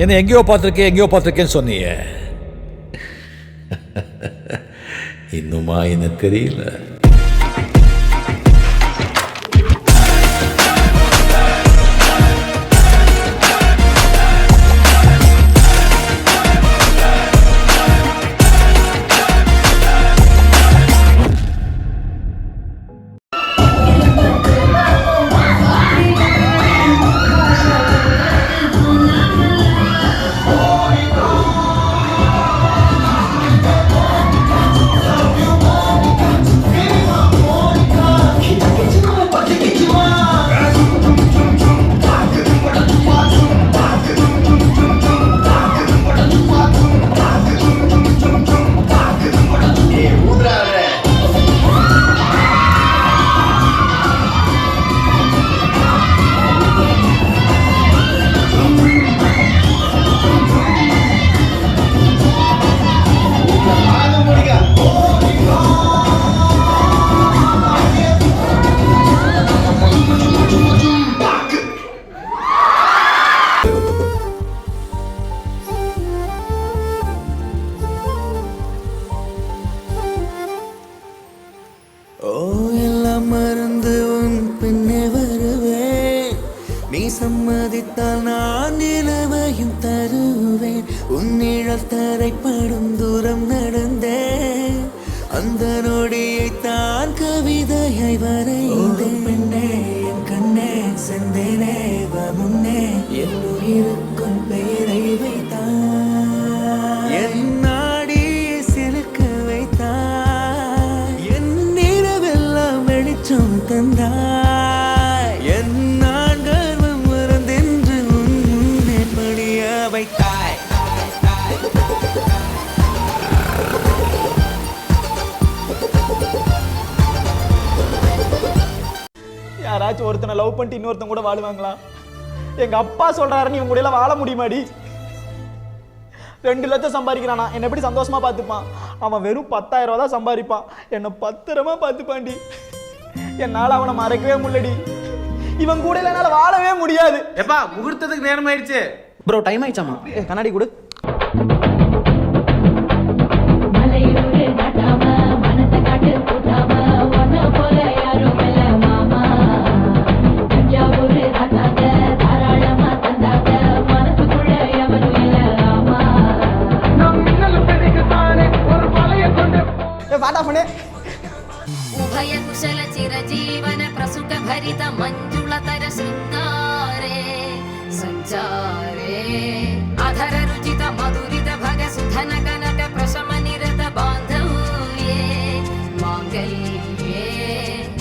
என்ன எங்கேயோ பார்த்துருக்கேன்னு சொன்னீங்க. இன்னுமா என்ன தெரியல? சம்மதித்தால் நான் நிலவையும் தருவேன். உன்னிழல் தரைப்படும் தூரம் நடந்தேன். அந்த நொடியை தான் கவிதையை வரைந்தேன். பெண்ணே என் கண்ணே செந்தேனே வா முன்னே என் உயிருக்கும் பெயரை வைத்தான். என் நாடியை சிலுக்க வைத்தாய். என் நிலவெல்லாம் வெளிச்சம் தந்தாய். யாராச்சும் ஒருத்தனை லவ் பண்ணிட்டு இன்னொருத்தன் கூட வாழுவாங்களா? எங்க அப்பா சொல்றாருன்னு இவங்க கூட எல்லாம் வாழ முடியுமாடி? 2 லட்சம் சம்பாதிக்கிறானா, என்ன எப்படி சந்தோஷமா பார்த்துப்பான்? அவன் வெறும் 10,000 ரூபா தான் சம்பாதிப்பான். என்னை பத்திரமா பார்த்துப்பான்டி. என்னால் அவனை மறக்கவே முடியலடி. இவன் கூட என்னால வாழவே முடியாது. எப்பா முகூர்த்தத்துக்கு நேரம் ஆயிடுச்சு. ப்ரோ டைம் ஆயிடுச்சாமா? கண்ணாடி கொடு. उभय कुशल चिरजीवन प्रसुख भरित मंजुलतर शृंगारे संचारे अधर रुचित मधुरित भग सुधन कनक प्रशम निरत बांधव्ये मांगल्ये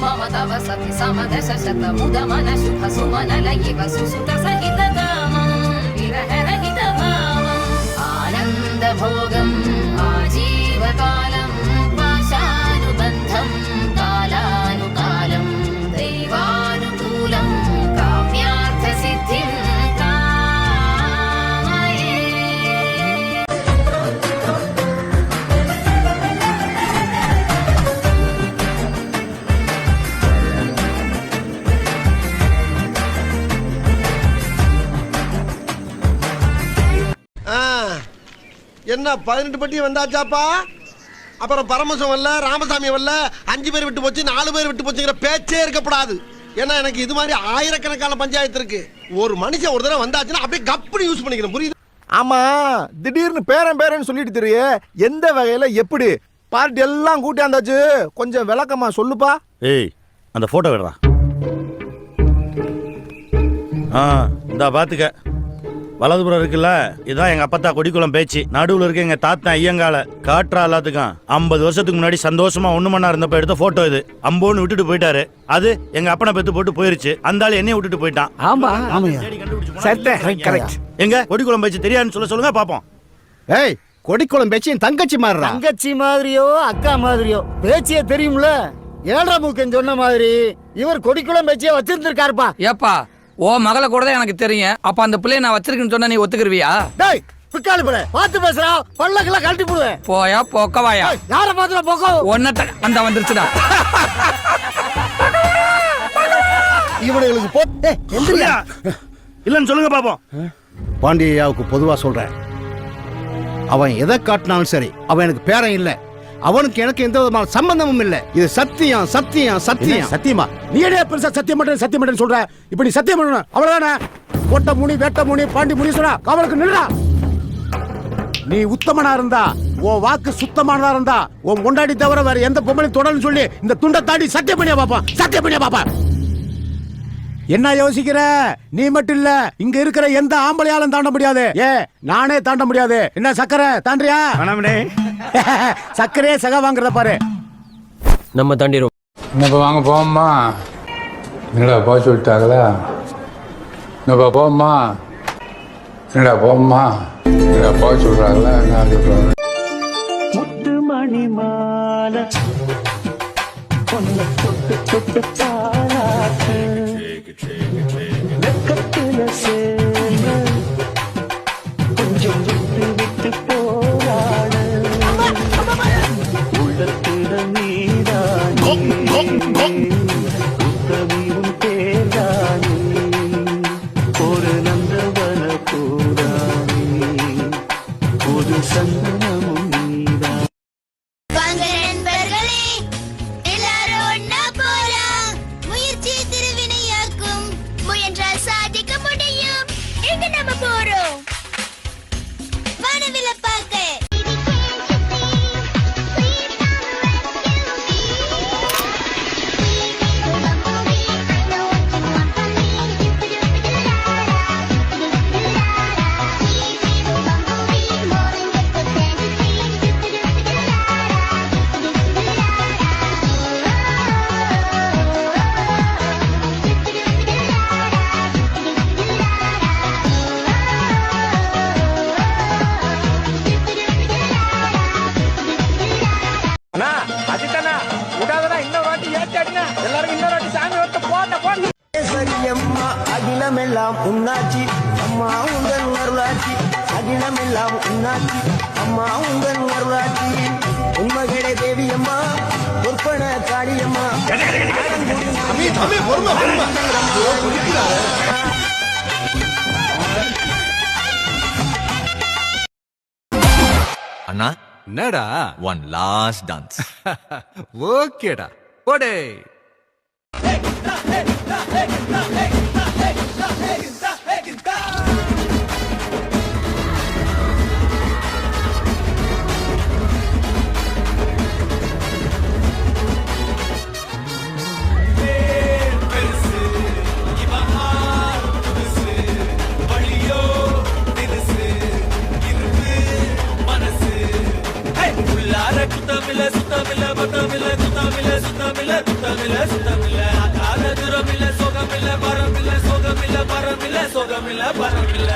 मम तव सति समदश शत मुद मन शुभ सुमन लयिव सुसुत सहित कामं विरह रहित भावं आनंद भोगं आजीवकालं पाशानुबन्धं कालानुकालं दैवानुकूलं काम्यार्थ सिद्धिं कामये. என்ன 18 பட்டி வந்தாச்சாப்பா? அப்புறம் பரமசம் வரல, ராமசாமி வரல, 5 பேர் விட்டு போச்சு, 4 பேர் விட்டு போச்சுங்கிற பேச்சே இருக்கப்படாது. ஏன்னா எனக்கு இது மாதிரி ஆயிரக்கணக்கான பஞ்சாயத்து இருக்கு. ஒரு மனுஷன் ஒரு தடவை வந்தாச்சுன்னா அப்படியே கப்புனு யூஸ் பண்ணிக்கிறேன். புரியுது? ஆமா, திடீர்னு பேரன் சொல்லிட்டு தெரிய எந்த வகையில எப்படி பார்ட்டி எல்லாம் கூட்டியாந்தாச்சு? கொஞ்சம் விளக்கமா சொல்லுப்பா. ஏய், அந்த போட்டோ விடுறா. இந்த பாத்துக்க, வலதுபுறம் இருக்குல்ல, இதான் எங்க அப்பத்தா கொடிக்குளம் பேச்சு. நடுவுல இருக்க எங்க தாத்தா ஐயங்கால காட்டுறா எல்லாத்துக்கும். 50 வருஷத்துக்கு முன்னாடி சந்தோஷமா 1 மணி நேரம் இருந்தப்ப எடுத்த போட்டோ இது. அம்போன்னு விட்டுட்டு போயிட்டாரு. அது எங்க அப்பனை பெத்து போட்டு போயிருச்சு. அந்த ஆளு என்னைய விட்டுட்டு போயிட்டான். ஆமா எங்க கொடிக்குளம் பேச்சு தெரியாதுன்னு சொல்லுங்க பாப்போம். ஏய், கொடிக்குளம் பேச்சு என் தங்கச்சி மாதிரி. தங்கச்சி மாதிரியோ அக்கா மாதிரியோ பேச்சியே தெரியும்ல. 7ஆம் மூக்கன் சொன்ன மாதிரி இவர் கொடிக்குளம் பேச்சியே வச்சிருந்திருக்காருப்பா. ஏப்பா, ஓ மகளை கூட தான் எனக்கு தெரியும். அப்ப அந்த பிள்ளைய நான் வச்சிருக்கேன்னு சொன்னா நீ ஒத்துக்குருவியா? டேய் பிக்காலி பிள்ளை, பார்த்து பேசுறா, பல்லக்கெல்லாம் கழட்டி போடுவேன். போயா போக்கவாயா? யார பாத்துல போக்கோ? ஒன்ன அந்த வந்துருச்சுடா. இவனுங்களுக்கு போ. இல்லன்னு சொல்லுங்க பாப்போம். பாண்டியாவுக்கு பொதுவா சொல்றேன், அவன் எதை காட்டினாலும் சரி, அவன் எனக்கு பேரன் இல்ல, அவனுக்கு எனக்கு எந்த விதமான சம்பந்தமும் இல்ல. இது சத்தியம் சத்தியம் சத்தியம். சத்தியமா? நீ என்ன பெருசா சத்தியம் பண்றேன்னு சொல்ற? இப்ப நீ சத்தியம் பண்ணணும் அவ்வளவுதானே? கோட்ட முனி, வேட்ட முனி, பாண்டி முனி சொன்னா அவளுக்கு நில்றா. நீ உத்தமனா இருந்தா, உன் வாக்கு சுத்தமானதா இருந்தா, உன் முண்டாடி தவிர வேற எந்த பொம்பளையும் தொடர்ந்து சொல்லி இந்த துண்டை தாண்டி சத்தியம் பண்ணியா பாப்பா, சத்தியம் பண்ணியா பாப்பா. என்ன யோசிக்கிற? நீ மட்டும் இல்ல, இங்க இருக்கிற எந்த ஆம்பளையாலும் தாண்ட முடியாது. நானே தாண்ட முடியாது. என்ன சக்கரை தாண்டியா? சக்கரையே சக வாங்குறத பாரு. நம்ம தாண்டிடுவோம். என்னப்பா வாங்க போம்மா. என்னடா போக சொல்லிட்டாங்களா? என்னப்பா போம்மா. என்னடா போம்மா. என்னடா போக சொல்றாங்களா? என்ன சொல்றாங்க? முத்து மணி மாலை பொண்ணு தொட்டு தொட்டு பாராட்டு வெக்கத்துல சேர்ந்து கொஞ்சம் விட்டு விட்டு போராடு உள்ளத்திட நீதானே உத்தமியும் பேரானே ஒரு நந்தவன பூரானே ஒரு சந்தனமும் நீதான். வாங்க நண்பர்களே, எல்லாரும் ஒண்ணா போலாம். முயற்சி திருவினையாக்கும், முயன்றால் சாதிக்க முடியும். எங்க நம்ம போறோம்? வானவில்ல பார்க்க. அம்மா அகிலமெல்லாம் உன்னாச்சி, அம்மா உங்கள் அருளாச்சி. அகிலமெல்லாம் உன்னாச்சி, அம்மா உங்கள் அருளாச்சி. உண்மகளே தேவி அம்மா, பொற்பன காளியம்மா. அண்ணா என்னடா? One last dance. ஓகேடா போடே. சுகமில்ல பரமில்ல